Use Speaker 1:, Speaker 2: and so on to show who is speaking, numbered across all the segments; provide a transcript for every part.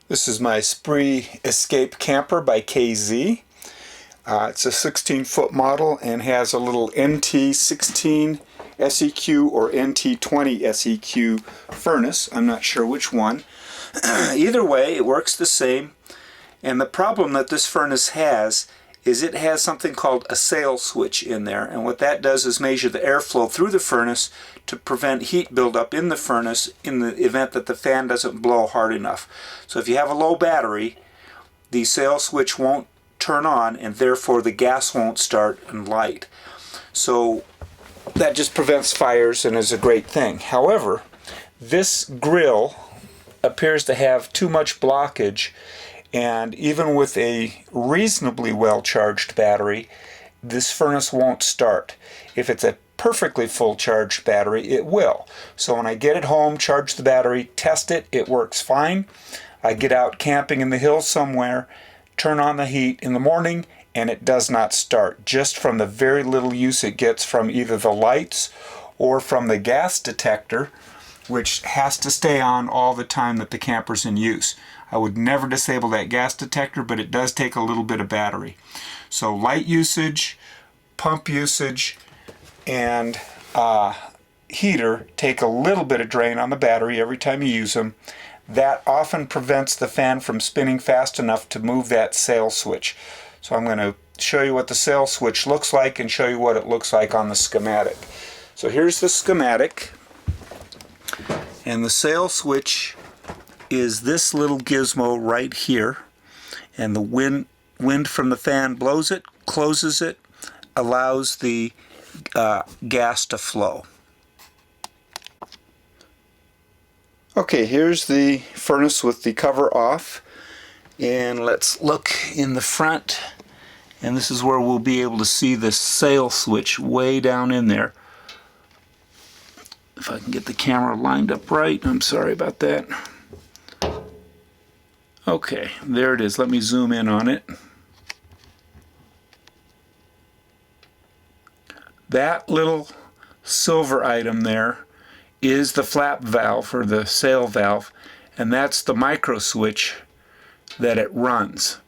Speaker 1: This is my Spree Escape camper by KZ. It's a 16-foot model and has a little NT16 SEQ or NT20 SEQ furnace. I'm not sure which one. Either way, it works the same. And the problem that this furnace has is it has something called a sail switch in there, and what that does is measure the airflow through the furnace to prevent heat buildup in the furnace in the event that the fan doesn't blow hard enough. So if you have a low battery, the sail switch won't turn on and therefore the gas won't start and light. So that just prevents fires and is a great thing. However, this grill appears to have too much blockage, and even with a reasonably well charged battery, this furnace won't start. If it's a perfectly full charged battery, it will. So when I get it home, charge the battery, test it, it works fine. I get out camping in the hills somewhere, turn on the heat in the morning, and it does not start, just from the very little use it gets from either the lights or from the gas detector, which has to stay on all the time that the camper's in use. I would never disable that gas detector, but it does take a little bit of battery. So light usage, pump usage, and heater take a little bit of drain on the battery every time you use them. That often prevents the fan from spinning fast enough to move that sail switch. So I'm going to show you what the sail switch looks like and show you what it looks like on the schematic. So here's the schematic, and the sail switch is this little gizmo right here, and the wind from the fan blows it, closes it, allows the gas to flow. Okay, here's the furnace with the cover off, and let's look in the front, and this is where we'll be able to see the sail switch way down in there. If I can get the camera lined up right, I'm sorry about that. Okay, there it is. Let me zoom in on it. That little silver item there is the flap valve, or the sail valve, and that's the micro switch that it runs.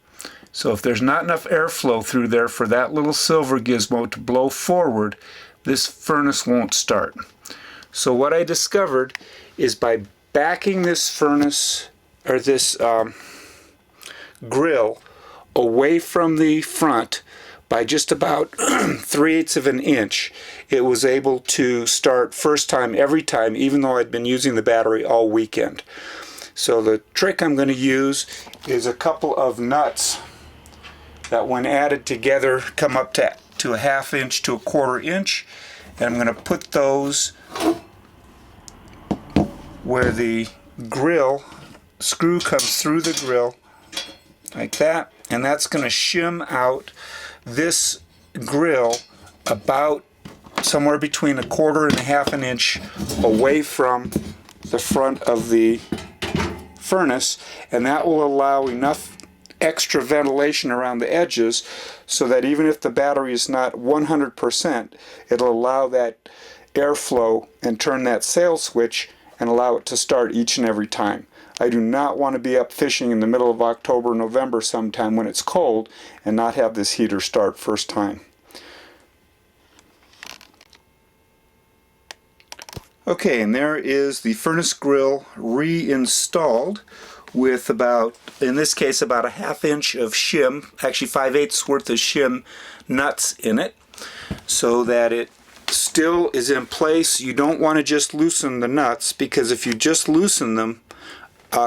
Speaker 1: So if there's not enough airflow through there for that little silver gizmo to blow forward, this furnace won't start. So what I discovered is by backing this furnace, or this grill, away from the front by just about 3/8 of an inch, it was able to start first time every time, even though I'd been using the battery all weekend. So the trick I'm going to use is a couple of nuts that, when added together, come up to a 1/2 inch to a 1/4 inch, and I'm going to put those where the grill screw comes through the grill, like that, and that's going to shim out this grill about somewhere between a 1/4 and a 1/2 an inch away from the front of the furnace, and that will allow enough extra ventilation around the edges so that even if the battery is not 100%, it'll allow that airflow and turn that sail switch and allow it to start each and every time. I do not want to be up fishing in the middle of October, November sometime when it's cold and not have this heater start first time. Okay, and there is the furnace grill reinstalled with about, in this case, about a 1/2 inch of shim, actually 5/8 worth of shim nuts in it, so that it still is in place. You don't want to just loosen the nuts, because if you just loosen them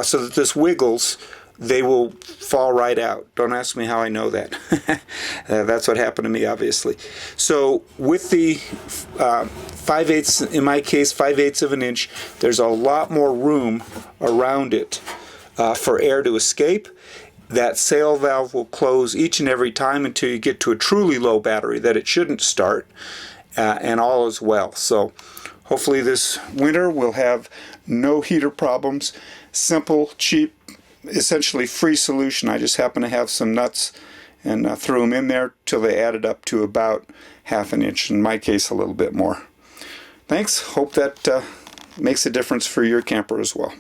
Speaker 1: so that this wiggles, they will fall right out. Don't ask me how I know that. That's what happened to me, obviously. So with the 5/8, in my case 5/8 of an inch, there's a lot more room around it for air to escape. That sail valve will close each and every time until you get to a truly low battery that it shouldn't start, and all is well. So hopefully this winter we'll have no heater problems. Simple, cheap, essentially free solution. I just happen to have some nuts and threw them in there till they added up to about 1/2 an inch, in my case a little bit more. Thanks. Hope that makes a difference for your camper as well.